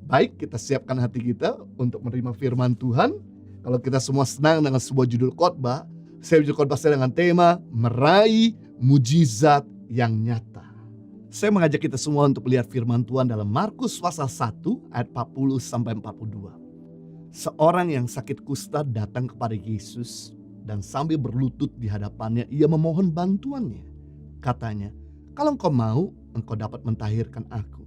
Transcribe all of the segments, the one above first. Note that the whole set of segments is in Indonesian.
Baik, kita siapkan hati kita untuk menerima firman Tuhan. Kalau kita semua senang dengan sebuah judul khotbah, judul khotbah saya dengan tema meraih mujizat yang nyata. Saya mengajak kita semua untuk melihat firman Tuhan dalam Markus pasal 1 ayat 40 sampai 42. Seorang yang sakit kusta datang kepada Yesus dan sambil berlutut di hadapannya ia memohon bantuannya. Katanya, "Kalau engkau mau, engkau dapat mentahirkan aku."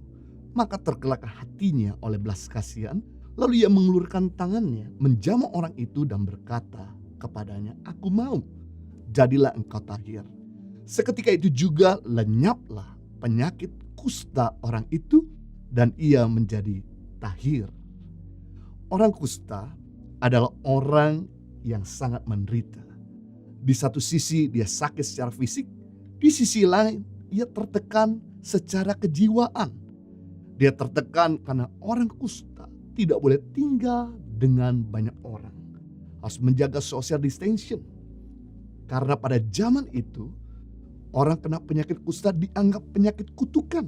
Maka tergelaklah hatinya oleh belas kasihan, lalu ia mengulurkan tangannya, menjamah orang itu dan berkata kepadanya, "Aku mau, jadilah engkau tahir." Seketika itu juga lenyaplah penyakit kusta orang itu dan ia menjadi tahir. Orang kusta adalah orang yang sangat menderita. Di satu sisi dia sakit secara fisik, di sisi lain ia tertekan secara kejiwaan. Dia tertekan karena orang kusta tidak boleh tinggal dengan banyak orang. Harus menjaga social distancing. Karena pada zaman itu, orang kena penyakit kusta dianggap penyakit kutukan.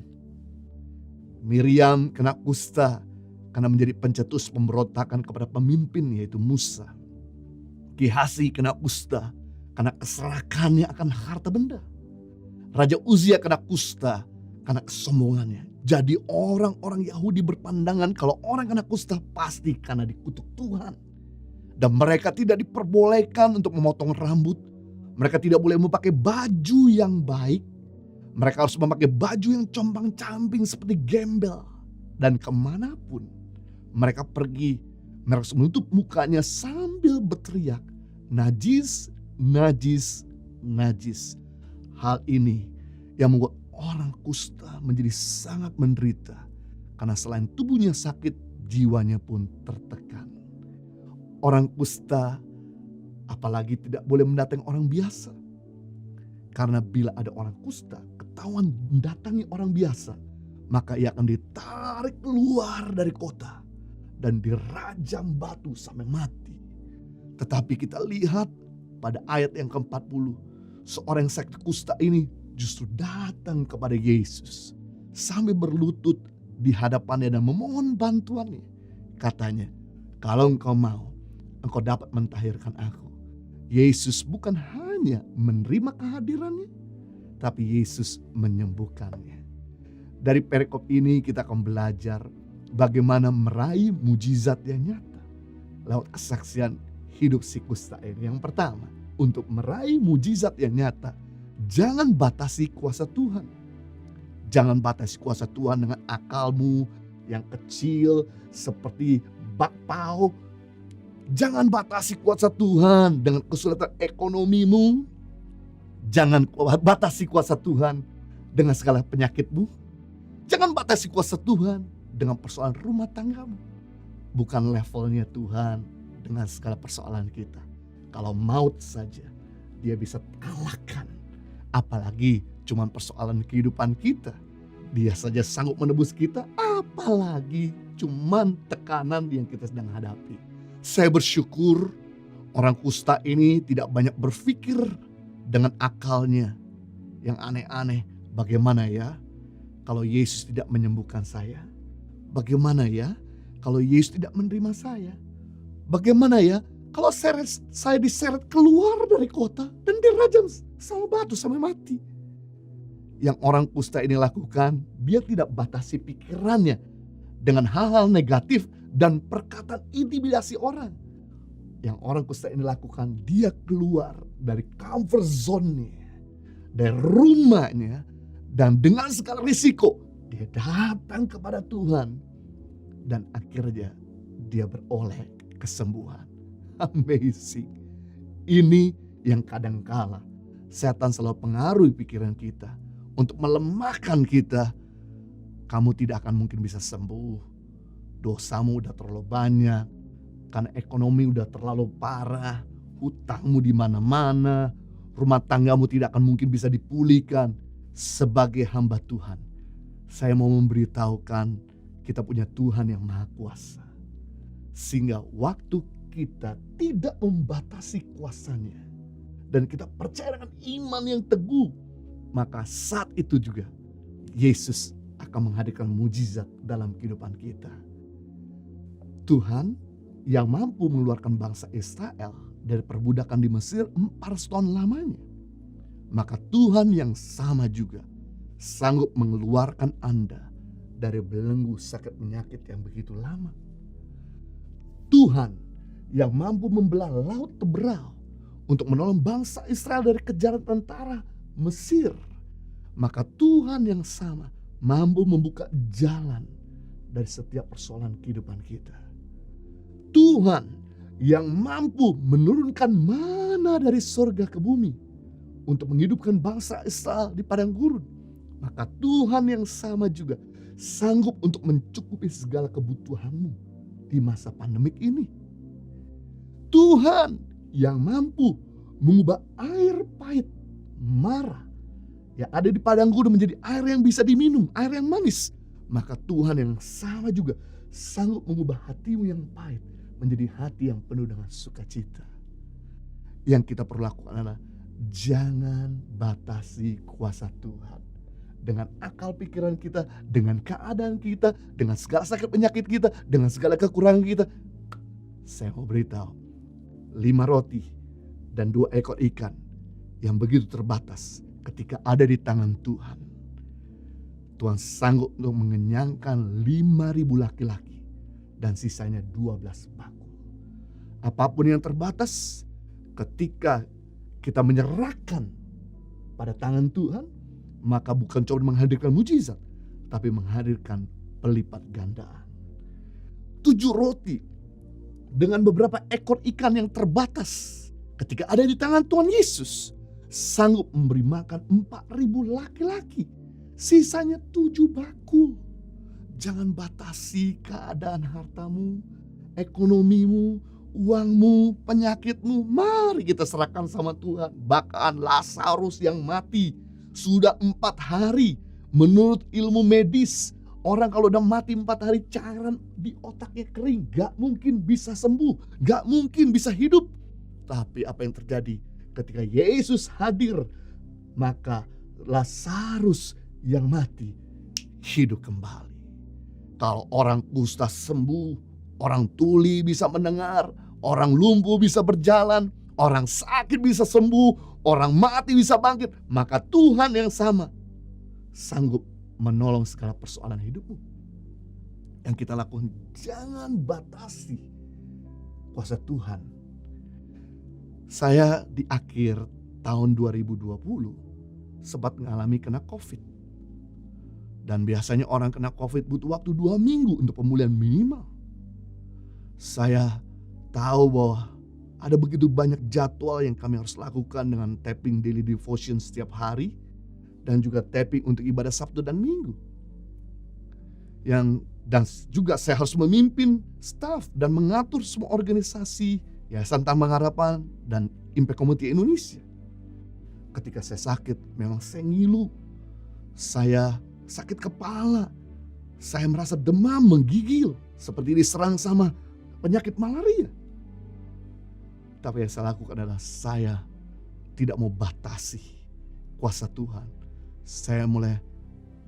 Miriam kena kusta karena menjadi pencetus pemberontakan kepada pemimpin yaitu Musa. Gehazi kena kusta karena keserakahannya akan harta benda. Raja Uzia kena kusta karena kesombongannya. Jadi orang-orang Yahudi berpandangan kalau orang kena kusta pasti karena dikutuk Tuhan. Dan mereka tidak diperbolehkan untuk memotong rambut. Mereka tidak boleh memakai baju yang baik. Mereka harus memakai baju yang compang-camping seperti gembel. Dan kemanapun mereka pergi, mereka harus menutup mukanya sambil berteriak, "Najis, najis, najis." Hal ini yang membuat orang kusta menjadi sangat menderita. Karena selain tubuhnya sakit, jiwanya pun tertekan. Orang kusta apalagi tidak boleh mendatangi orang biasa. Karena bila ada orang kusta ketahuan mendatangi orang biasa, maka ia akan ditarik keluar dari kota dan dirajam batu sampai mati. Tetapi kita lihat pada ayat yang ke-40, seorang yang sakit kusta ini justru datang kepada Yesus sambil berlutut di hadapannya dan memohon bantuannya. Katanya, "Kalau engkau mau, engkau dapat mentahirkan aku." Yesus bukan hanya menerima kehadirannya, tapi Yesus menyembuhkannya. Dari perikop ini kita akan belajar bagaimana meraih mujizat yang nyata lewat kesaksian hidup si kusta ini. Yang pertama, untuk meraih mujizat yang nyata, jangan batasi kuasa Tuhan. Jangan batasi kuasa Tuhan dengan akalmu yang kecil seperti bakpao. Jangan batasi kuasa Tuhan dengan kesulitan ekonomimu. Jangan batasi kuasa Tuhan dengan segala penyakitmu. Jangan batasi kuasa Tuhan dengan persoalan rumah tanggamu. Bukan levelnya Tuhan dengan segala persoalan kita. Kalau maut saja dia bisa kalahkan. Apalagi cuman persoalan kehidupan kita. Dia saja sanggup menebus kita, apalagi cuman tekanan yang kita sedang hadapi. Saya bersyukur orang kusta ini tidak banyak berpikir dengan akalnya yang aneh-aneh. Bagaimana ya kalau Yesus tidak menyembuhkan saya? Bagaimana ya kalau Yesus tidak menerima saya? Bagaimana ya kalau saya diseret keluar dari kota dan dirajam sama batu sampai mati? Yang orang kusta ini lakukan, dia tidak batasi pikirannya dengan hal-hal negatif dan perkataan intimidasi orang. Yang orang kusta ini lakukan, dia keluar dari comfort zone-nya, dari rumahnya, dan dengan segala risiko, dia datang kepada Tuhan. Dan akhirnya dia beroleh kesembuhan. Amazing. Ini yang kadangkala setan selalu pengaruhi pikiran kita untuk melemahkan kita. Kamu tidak akan mungkin bisa sembuh. Dosamu udah terlalu banyak. Karena ekonomi udah terlalu parah. Hutangmu di mana-mana. Rumah tanggamu tidak akan mungkin bisa dipulihkan. Sebagai hamba Tuhan, saya mau memberitahukan kita punya Tuhan yang Maha Kuasa. Sehingga waktu kita tidak membatasi kuasanya dan kita percaya dengan iman yang teguh, maka saat itu juga Yesus akan menghadirkan mujizat dalam kehidupan kita. Tuhan yang mampu mengeluarkan bangsa Israel dari perbudakan di Mesir 400 tahun lamanya, maka Tuhan yang sama juga sanggup mengeluarkan Anda dari belenggu sakit penyakit yang begitu lama. Tuhan yang mampu membelah laut Teberau untuk menolong bangsa Israel dari kejaran tentara Mesir, maka Tuhan yang sama mampu membuka jalan dari setiap persoalan kehidupan kita. Tuhan yang mampu menurunkan mana dari surga ke bumi untuk menghidupkan bangsa Israel di padang gurun, maka Tuhan yang sama juga sanggup untuk mencukupi segala kebutuhanmu di masa pandemik ini. Tuhan yang mampu mengubah air pahit, marah yang ada di padang gurun menjadi air yang bisa diminum, air yang manis. Maka Tuhan yang sama juga sanggup mengubah hatimu yang pahit menjadi hati yang penuh dengan sukacita. Yang kita perlu lakukan adalah jangan batasi kuasa Tuhan. Dengan akal pikiran kita, dengan keadaan kita, dengan segala sakit penyakit kita, dengan segala kekurangan kita. Saya mau beritahu, 5 roti dan 2 ekor ikan yang begitu terbatas ketika ada di tangan Tuhan. Tuhan sanggup untuk mengenyangkan 5.000 laki-laki dan sisanya 12 bakul. Apapun yang terbatas, ketika kita menyerahkan pada tangan Tuhan, maka bukan cuma menghadirkan mujizat, tapi menghadirkan pelipat gandaan. 7 roti dengan beberapa ekor ikan yang terbatas ketika ada di tangan Tuhan Yesus sanggup memberi makan 4.000 laki-laki. Sisanya 7 bakul. Jangan batasi keadaan hartamu, ekonomimu, uangmu, penyakitmu. Mari kita serahkan sama Tuhan. Bahkan Lazarus yang mati sudah 4 hari. Menurut ilmu medis, orang kalau udah mati 4 hari cairan di otaknya kering. Gak mungkin bisa sembuh, gak mungkin bisa hidup. Tapi apa yang terjadi ketika Yesus hadir, maka Lazarus yang mati hidup kembali. Kalau orang kusta sembuh, orang tuli bisa mendengar, orang lumpuh bisa berjalan, orang sakit bisa sembuh, orang mati bisa bangkit, maka Tuhan yang sama sanggup menolong segala persoalan hidupmu. Yang kita lakukan, jangan batasi kuasa Tuhan. Saya di akhir tahun 2020 sempat mengalami kena COVID. Dan biasanya orang kena COVID butuh waktu 2 minggu untuk pemulihan minimal. Saya tahu bahwa ada begitu banyak jadwal yang kami harus lakukan dengan tapping daily devotion setiap hari. Dan juga tapping untuk ibadah Sabtu dan Minggu. Dan juga saya harus memimpin staff dan mengatur semua organisasi Yayasan Tambang Harapan dan Impact Community Indonesia. Ketika saya sakit, memang saya ngilu. Saya sakit kepala. Saya merasa demam, menggigil. Seperti diserang sama penyakit malaria. Tapi yang saya lakukan adalah saya tidak mau batasi kuasa Tuhan. Saya mulai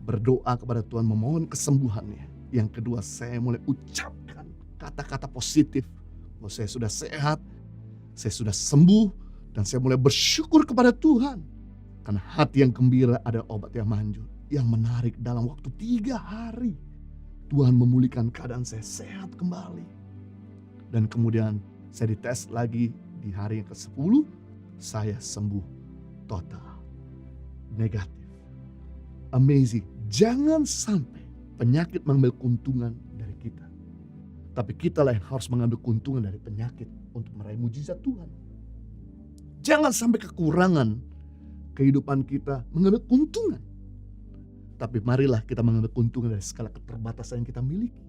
berdoa kepada Tuhan memohon kesembuhannya. Yang kedua, saya mulai ucapkan kata-kata positif. Bahwa saya sudah sehat, saya sudah sembuh, dan saya mulai bersyukur kepada Tuhan. Karena hati yang gembira adalah obat yang manjur. Yang menarik, dalam waktu 3 hari Tuhan memulihkan keadaan saya, sehat kembali. Dan kemudian saya dites lagi di hari yang ke-10, saya sembuh total, negatif. Amazing. Jangan sampai penyakit mengambil keuntungan dari kita. Tapi kita lah yang harus mengambil keuntungan dari penyakit untuk meraih mujizat Tuhan. Jangan sampai kekurangan kehidupan kita mengambil keuntungan. Tapi marilah kita mengambil keuntungan dari segala keterbatasan yang kita miliki.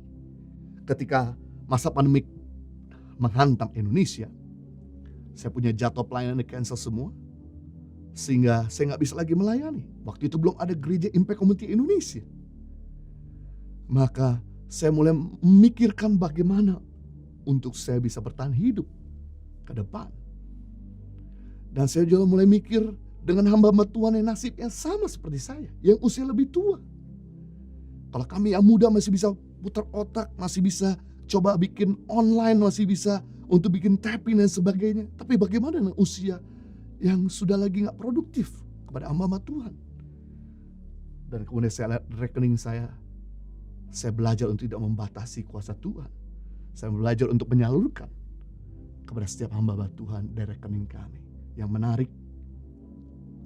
Ketika masa pandemik menghantam Indonesia, saya punya jadwal pelayanan di cancel semua. Sehingga saya gak bisa lagi melayani. Waktu itu belum ada gereja Impact Community Indonesia. Maka saya mulai memikirkan bagaimana untuk saya bisa bertahan hidup ke depan. Dan saya juga mulai mikir dengan hamba-hamba Tuhan yang nasibnya sama seperti saya, yang usia lebih tua. Kalau kami yang muda masih bisa putar otak, masih bisa coba bikin online masih bisa, untuk bikin tapping dan sebagainya. Tapi bagaimana dengan usia yang sudah lagi gak produktif kepada hamba-hamba Tuhan? Dan kemudian saya lihat rekening saya belajar untuk tidak membatasi kuasa Tuhan. Saya belajar untuk menyalurkan kepada setiap hamba-hamba Tuhan dari rekening kami. Yang menarik,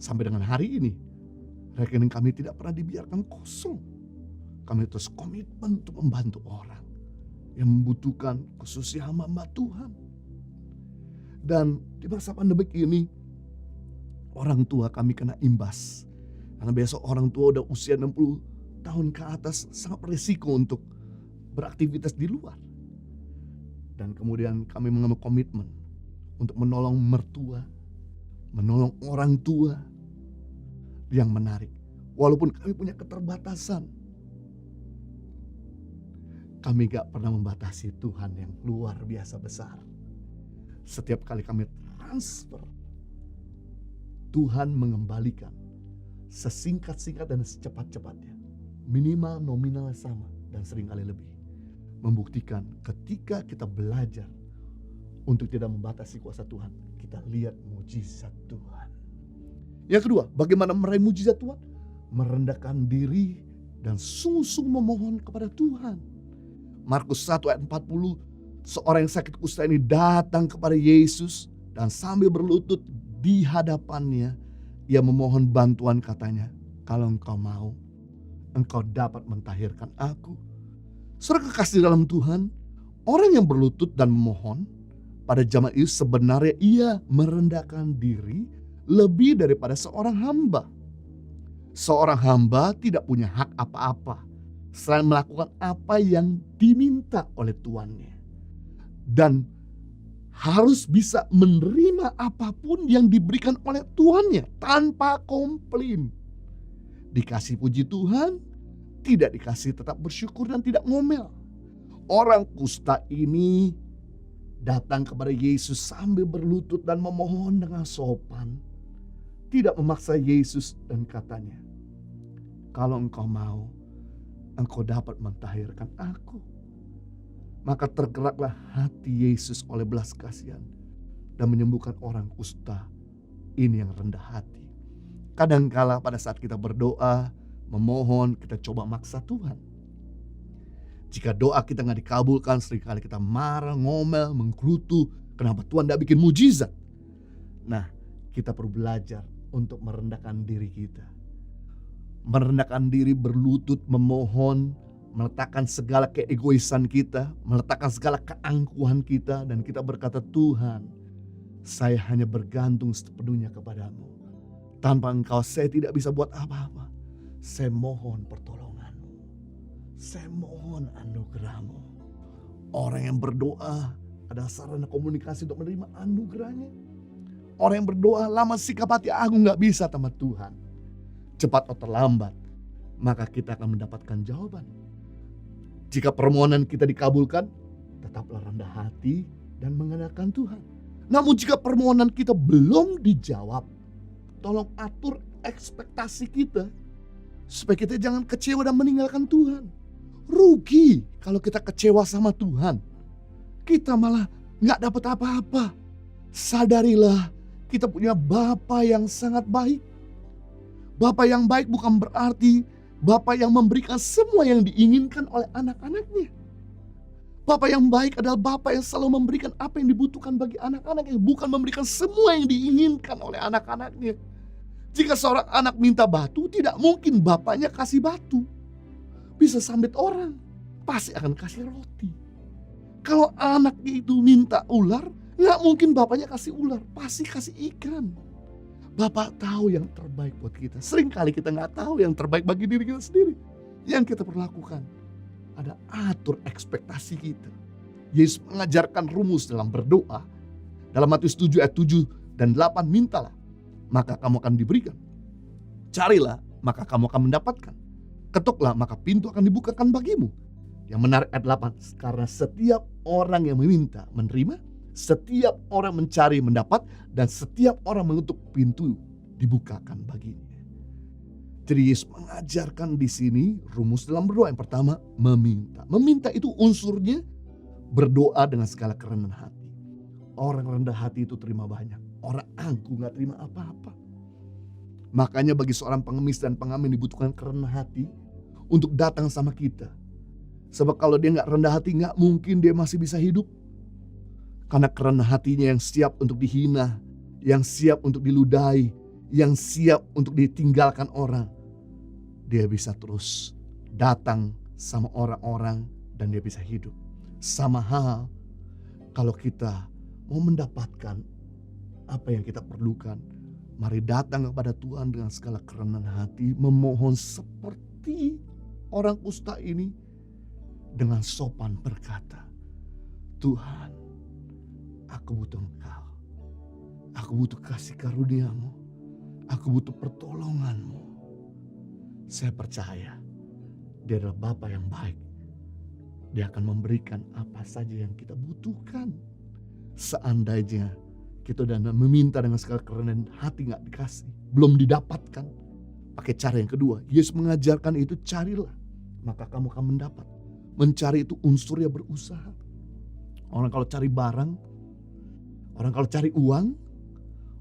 sampai dengan hari ini rekening kami tidak pernah dibiarkan kosong. Kami terus komitmen untuk membantu orang yang membutuhkan, khususnya hamba-hamba Tuhan. Dan di masa pandemik ini, orang tua kami kena imbas. Karena besok orang tua udah usia 60 tahun ke atas, sangat berisiko untuk beraktivitas di luar. Dan kemudian kami mengambil komitmen untuk menolong mertua, menolong orang tua. Yang menarik, walaupun kami punya keterbatasan, kami gak pernah membatasi Tuhan yang luar biasa besar. Setiap kali kami transfer, Tuhan mengembalikan sesingkat-singkat dan secepat-cepatnya. Minimal nominalnya sama dan seringkali lebih. Membuktikan ketika kita belajar untuk tidak membatasi kuasa Tuhan, kita lihat mujizat Tuhan. Yang kedua, bagaimana meraih mujizat Tuhan? Merendahkan diri dan sungguh-sungguh memohon kepada Tuhan. Markus 1 ayat 40, seorang yang sakit kusta ini datang kepada Yesus dan sambil berlutut di hadapannya, ia memohon bantuan, katanya, kalau engkau mau, engkau dapat mentahirkan aku. Saudara kekasih dalam Tuhan, orang yang berlutut dan memohon pada zaman itu sebenarnya ia merendahkan diri lebih daripada seorang hamba. Seorang hamba tidak punya hak apa-apa selain melakukan apa yang diminta oleh tuannya. Dan harus bisa menerima apapun yang diberikan oleh tuannya tanpa komplain. Dikasih puji Tuhan, tidak dikasih tetap bersyukur dan tidak ngomel. Orang kusta ini datang kepada Yesus sambil berlutut dan memohon dengan sopan. Tidak memaksa Yesus dan katanya, kalau engkau mau, engkau dapat mentahirkan aku. Maka tergeraklah hati Yesus oleh belas kasihan dan menyembuhkan orang kusta ini yang rendah hati. Kadangkala pada saat kita berdoa, memohon, kita coba maksa Tuhan. Jika doa kita gak dikabulkan, seringkali kita marah, ngomel, menggerutu. Kenapa Tuhan gak bikin mujizat? Nah, kita perlu belajar untuk merendahkan diri kita. Merendahkan diri, berlutut, memohon, meletakkan segala keegoisan kita, meletakkan segala keangkuhan kita, dan kita berkata, Tuhan, saya hanya bergantung sepenuhnya kepadamu. Tanpa engkau saya tidak bisa buat apa-apa. Saya mohon pertolonganmu. Saya mohon anugerahmu. Orang yang berdoa adalah sarana komunikasi untuk menerima anugerahnya. Orang yang berdoa lama sikap hati, aku gak bisa sama Tuhan. Cepat atau terlambat, maka kita akan mendapatkan jawaban. Jika permohonan kita dikabulkan, tetaplah rendah hati dan mengandalkan Tuhan. Namun jika permohonan kita belum dijawab, tolong atur ekspektasi kita. Supaya kita jangan kecewa dan meninggalkan Tuhan. Rugi kalau kita kecewa sama Tuhan. Kita malah gak dapat apa-apa. Sadarilah, kita punya Bapa yang sangat baik. Bapa yang baik bukan berarti Bapa yang memberikan semua yang diinginkan oleh anak-anaknya. Bapa yang baik adalah Bapa yang selalu memberikan apa yang dibutuhkan bagi anak-anaknya, bukan memberikan semua yang diinginkan oleh anak-anaknya. Jika seorang anak minta batu, tidak mungkin bapaknya kasih batu. Bisa sambit orang, pasti akan kasih roti. Kalau anaknya itu minta ular, nggak mungkin bapaknya kasih ular, pasti kasih ikan. Bapak tahu yang terbaik buat kita. Seringkali kita nggak tahu yang terbaik bagi diri kita sendiri. Yang kita perlu lakukan ada atur ekspektasi kita. Yesus mengajarkan rumus dalam berdoa. Dalam Matius 7 ayat 7 dan 8, mintalah, maka kamu akan diberikan. Carilah, maka kamu akan mendapatkan. Ketuklah, maka pintu akan dibukakan bagimu. Yang menarik ayat 8, karena setiap orang yang meminta menerima, setiap orang mencari mendapat, dan setiap orang mengetuk pintu dibukakan baginya. Jadi Yesus mengajarkan di sini rumus dalam berdoa. Yang pertama, meminta. Meminta itu unsurnya Berdoa dengan segala kerendahan hati. Orang rendah hati itu terima banyak. Orang angkuh gak terima apa-apa. Makanya bagi seorang pengemis dan pengamen dibutuhkan kerendahan hati untuk datang sama kita. Sebab kalau dia gak rendah hati, gak mungkin dia masih bisa hidup. Karena kerendahan hatinya yang siap untuk dihina, yang siap untuk diludahi, yang siap untuk ditinggalkan orang. Dia bisa terus datang sama orang-orang dan dia bisa hidup. Sama hal kalau kita mau mendapatkan apa yang kita perlukan, mari datang kepada Tuhan dengan segala kerendahan hati, memohon seperti orang kusta ini dengan sopan berkata, Tuhan, aku butuh Engkau. Aku butuh kasih karunia-Mu. Aku butuh pertolongan-Mu. Saya percaya Dia adalah Bapa yang baik. Dia akan memberikan apa saja yang kita butuhkan. Seandainya kita udah meminta dengan segala kerendahan hati gak dikasih, belum didapatkan, pakai cara yang kedua. Yesus mengajarkan itu, carilah maka kamu akan mendapat. Mencari itu unsurnya berusaha. Orang kalau cari barang, orang kalau cari uang,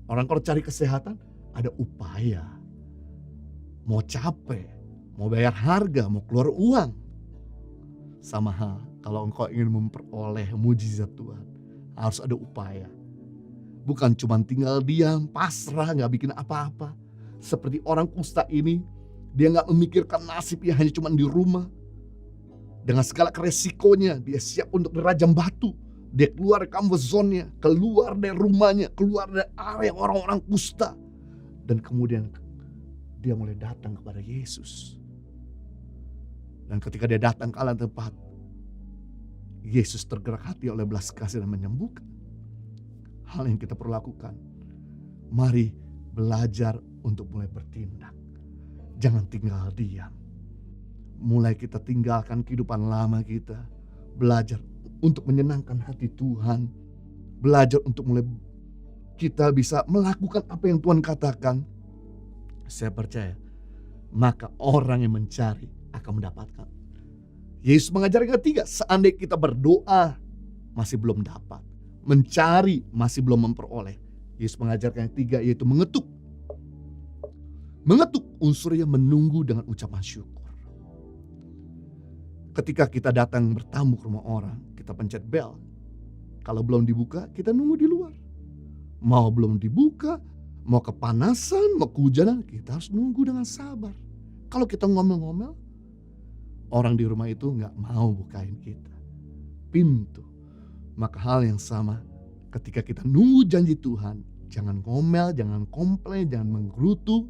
orang kalau cari kesehatan, ada upaya. Mau capek, mau bayar harga, mau keluar uang. Sama hal kalau engkau ingin memperoleh mujizat Tuhan, harus ada upaya. Bukan cuma tinggal diam, pasrah, gak bikin apa-apa. Seperti orang kusta ini, dia gak memikirkan nasibnya hanya cuma di rumah. Dengan segala resikonya, dia siap untuk dirajam batu. Dia keluar dari comfort zone-nya, keluar dari rumahnya, keluar dari area orang-orang kusta. Dan kemudian dia mulai datang kepada Yesus. Dan ketika dia datang ke alam tempat, Yesus tergerak hati oleh belas kasih dan menyembuhkan. Hal yang kita perlu lakukan, mari belajar untuk mulai bertindak. Jangan tinggal diam. Mulai kita tinggalkan kehidupan lama kita. Belajar untuk menyenangkan hati Tuhan. Belajar untuk mulai kita bisa melakukan apa yang Tuhan katakan. Saya percaya, maka orang yang mencari akan mendapatkan. Yesus mengajar yang ketiga, seandainya kita berdoa masih belum dapat, mencari masih belum memperoleh, Yesus mengajarkan yang ketiga, yaitu mengetuk. Mengetuk unsurnya menunggu dengan ucapan syukur. Ketika kita datang bertamu ke rumah orang, kita pencet bel. Kalau belum dibuka, kita nunggu di luar. Mau belum dibuka, mau kepanasan, mau kehujanan, kita harus nunggu dengan sabar. Kalau kita ngomel-ngomel, orang di rumah itu gak mau bukain kita pintu. Maka hal yang sama ketika kita nunggu janji Tuhan, jangan ngomel, jangan komplain, jangan menggerutu,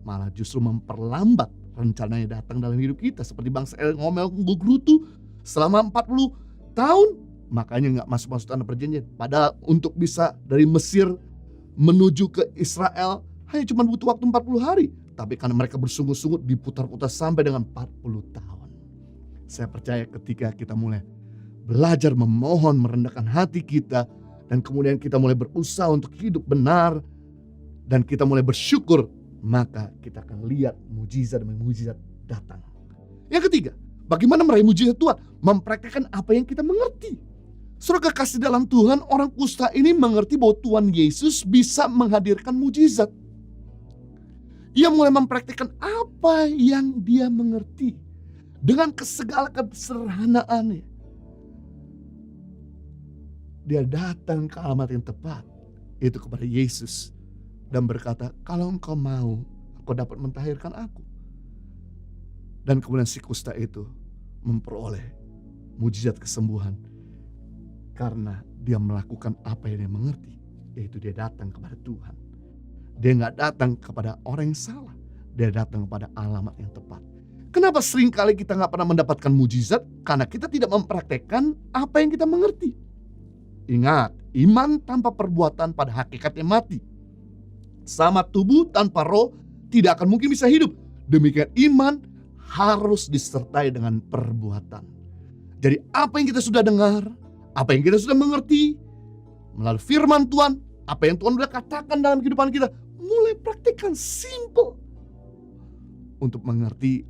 malah justru memperlambat rencananya datang dalam hidup kita. Seperti bangsa Israel ngomel, menggerutu selama 40 tahun, makanya gak masuk tanah perjanjian. Padahal untuk bisa dari Mesir menuju ke Israel hanya cuma butuh waktu 40 hari. Tapi karena mereka bersungguh-sungguh diputar-putar sampai dengan 40 tahun. Saya percaya ketika kita mulai belajar memohon, merendahkan hati kita, dan kemudian kita mulai berusaha untuk hidup benar, dan kita mulai bersyukur, maka kita akan lihat mujizat demi mujizat datang. Yang ketiga, bagaimana meraih mujizat Tuhan? Mempraktikkan apa yang kita mengerti. Saudara kekasih dalam Tuhan, orang kusta ini mengerti bahwa Tuhan Yesus bisa menghadirkan mujizat. Ia mulai mempraktikkan apa yang dia mengerti dengan segala kesederhanaannya. Dia datang ke alamat yang tepat, itu kepada Yesus, dan berkata, kalau engkau mau, engkau dapat mentahirkan aku. Dan kemudian si kusta itu memperoleh mujizat kesembuhan karena dia melakukan apa yang dia mengerti, yaitu dia datang kepada Tuhan. Dia gak datang kepada orang yang salah, dia datang kepada alamat yang tepat. Kenapa seringkali kita gak pernah mendapatkan mujizat? Karena kita tidak mempraktekkan apa yang kita mengerti. Ingat, iman tanpa perbuatan pada hakikatnya mati. Sama tubuh tanpa roh tidak akan mungkin bisa hidup. Demikian iman harus disertai dengan perbuatan. Jadi apa yang kita sudah dengar, apa yang kita sudah mengerti melalui firman Tuhan, apa yang Tuhan sudah katakan dalam kehidupan kita, mulai praktikkan, simple. Untuk mengerti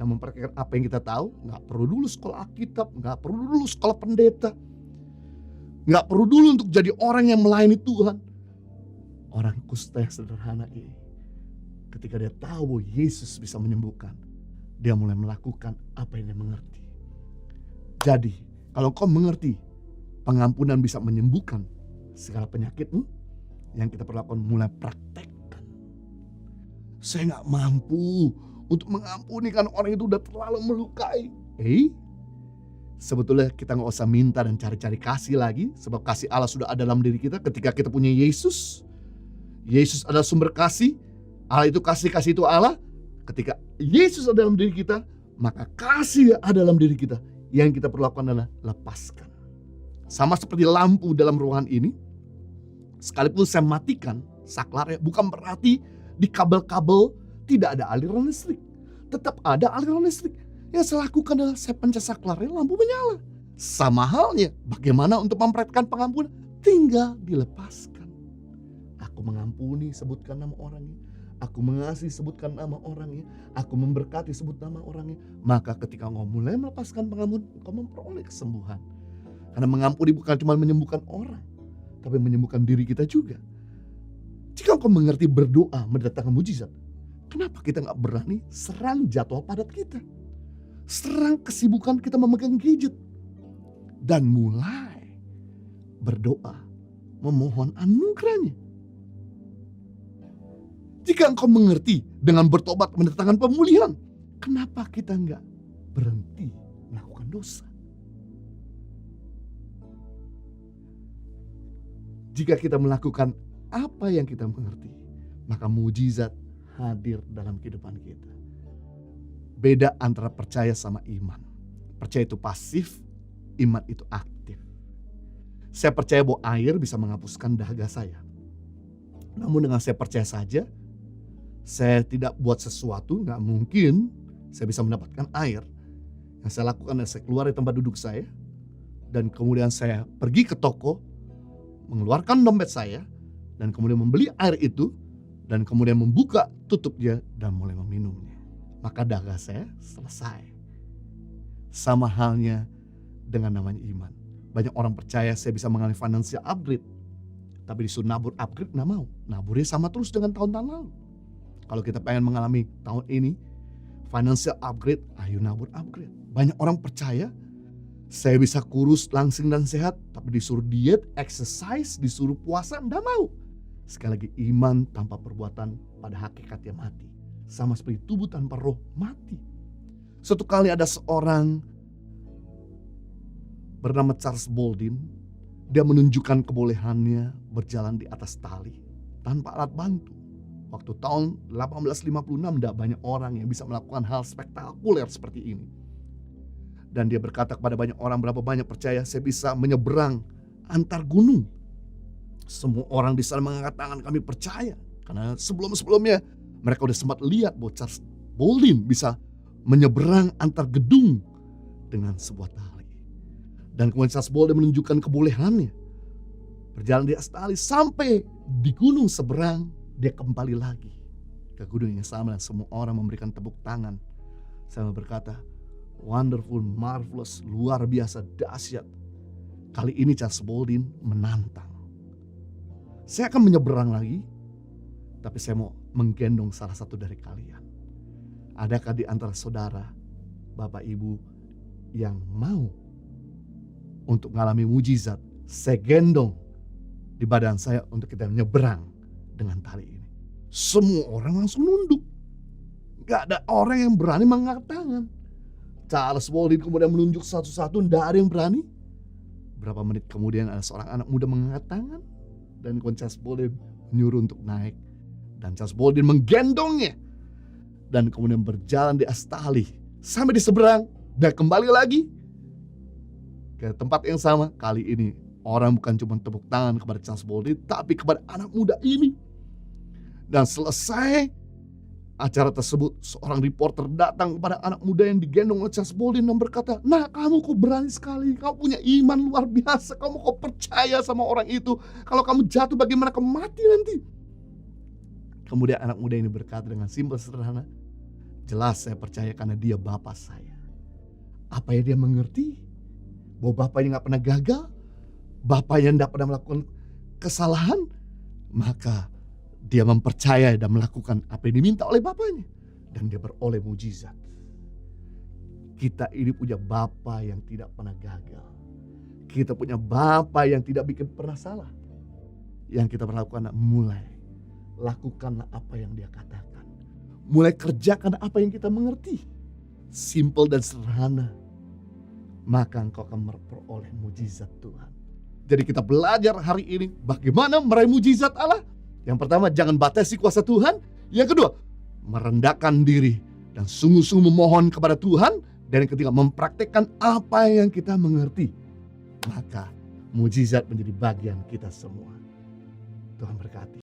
dan mempraktikkan apa yang kita tahu, gak perlu dulu sekolah Alkitab, gak perlu dulu sekolah pendeta. Gak perlu dulu untuk jadi orang yang melayani Tuhan. Orang kusta yang sederhana ini, ketika dia tahu bahwa Yesus bisa menyembuhkan, dia mulai melakukan apa yang dia mengerti. Jadi, kalau kau mengerti pengampunan bisa menyembuhkan segala penyakitmu, yang kita perlakukan mulai praktekkan. Saya gak mampu untuk mengampuni kan orang itu udah terlalu melukai. Sebetulnya kita gak usah minta dan cari-cari kasih lagi, sebab kasih Allah sudah ada dalam diri kita. Ketika kita punya Yesus, Yesus adalah sumber kasih, Allah itu kasih, kasih itu Allah. Ketika Yesus ada dalam diri kita, maka kasih ada dalam diri kita. Yang kita perlu lakukan adalah lepaskan. Sama seperti lampu dalam ruangan ini, sekalipun saya matikan saklarnya, bukan berarti di kabel-kabel tidak ada aliran listrik. Tetap ada aliran listrik. Yang saya lakukan adalah saya pencet saklarnya, lampu menyala. Sama halnya, bagaimana untuk mempraktikkan pengampunan? Tinggal dilepaskan. Aku mengampuni, sebutkan nama orangnya. Aku mengasihi, sebutkan nama orangnya. Aku memberkati, sebut nama orangnya. Maka ketika engkau mulai melepaskan pengampunan, engkau memperoleh kesembuhan. Karena mengampuni bukan cuma menyembuhkan orang, tapi menyembuhkan diri kita juga. Jika engkau mengerti berdoa mendatangkan mujizat, kenapa kita gak berani serang jadwal padat kita? Serang kesibukan kita memegang gadget. Dan mulai berdoa, memohon anugerahnya. Jika engkau mengerti dengan bertobat mendatangkan pemulihan, kenapa kita gak berhenti melakukan dosa? Jika kita melakukan apa yang kita mengerti, maka mujizat hadir dalam kehidupan kita. Beda antara percaya sama iman. Percaya itu pasif, iman itu aktif. Saya percaya bahwa air bisa menghapuskan dahaga saya. Namun dengan saya percaya saja, saya tidak buat sesuatu, gak mungkin saya bisa mendapatkan air. Yang saya lakukan adalah saya keluar dari tempat duduk saya, dan kemudian saya pergi ke toko, mengeluarkan dompet saya, dan kemudian membeli air itu, dan kemudian membuka tutupnya dan mulai meminumnya. Maka dahaga saya selesai. Sama halnya dengan namanya iman. Banyak orang percaya saya bisa mengalami financial upgrade, tapi disuruh nabur upgrade gak mau. Naburnya sama terus dengan tahun-tahun lalu. Kalau kita pengen mengalami tahun ini financial upgrade, ayo nabur upgrade. Banyak orang percaya saya bisa kurus, langsing dan sehat, tapi disuruh diet, exercise, disuruh puasa, enggak mau. Sekali lagi, iman tanpa perbuatan pada hakikatnya mati. Sama seperti tubuh tanpa roh mati. Suatu kali ada seorang bernama Charles Baldwin. Dia menunjukkan kebolehannya berjalan di atas tali tanpa alat bantu. Waktu tahun 1856 tidak banyak orang yang bisa melakukan hal spektakuler seperti ini. Dan dia berkata kepada banyak orang, berapa banyak percaya saya bisa menyeberang antar gunung. Semua orang di sana mengangkat tangan, kami percaya. Karena sebelum-sebelumnya mereka sudah sempat lihat bahwa Charles Baldwin bisa menyeberang antar gedung dengan sebuah tali. Dan kemudian Charles Baldwin menunjukkan kebolehannya berjalan di atas tali sampai di gunung seberang. Dia kembali lagi ke gunung yang sama dan semua orang memberikan tepuk tangan. Saya berkata, wonderful, marvelous, luar biasa, dahsyat. Kali ini Charles Baldwin menantang. Saya akan menyeberang lagi, tapi saya mau menggendong salah satu dari kalian. Adakah di antara saudara, Bapak Ibu yang mau untuk mengalami mujizat? Saya gendong di badan saya untuk kita menyeberang dengan tali ini. Semua orang langsung nunduk. Gak ada orang yang berani mengangkat tangan. Charles Baldwin kemudian menunjuk satu-satu, tidak ada yang berani. Berapa menit kemudian ada seorang anak muda mengangkat tangan, dan Charles Baldwin menyuruh untuk naik. Dan Charles Baldwin menggendongnya. Dan kemudian berjalan di atas tali sampai di seberang dan kembali lagi ke tempat yang sama. Kali ini orang bukan cuma tepuk tangan kepada Charles Baldwin, tapi kepada anak muda ini. Dan selesai acara tersebut, seorang reporter datang kepada anak muda yang digendong oleh Charles Baldwin dan berkata, nah kamu kok berani sekali, kamu punya iman luar biasa, kamu kok percaya sama orang itu. Kalau kamu jatuh bagaimana, kamu mati nanti. Kemudian anak muda ini berkata dengan simpel sederhana, jelas saya percaya karena dia bapak saya. Apa yang dia mengerti? Bahwa bapaknya gak pernah gagal? Bapa yang tidak pernah melakukan kesalahan, maka dia mempercayai dan melakukan apa yang diminta oleh Bapaknya. Dan dia beroleh mujizat. Kita ini punya Bapa yang tidak pernah gagal. Kita punya Bapa yang tidak bikin pernah salah. Yang kita perlakukan, mulai lakukanlah apa yang dia katakan. Mulai kerjakan apa yang kita mengerti. Simple dan sederhana. Maka engkau akan memperoleh mujizat Tuhan. Jadi kita belajar hari ini bagaimana meraih mujizat Allah. Yang pertama, jangan batasi kuasa Tuhan. Yang kedua, merendahkan diri dan sungguh-sungguh memohon kepada Tuhan. Dan yang ketiga, mempraktekkan apa yang kita mengerti. Maka mujizat menjadi bagian kita semua. Tuhan berkati.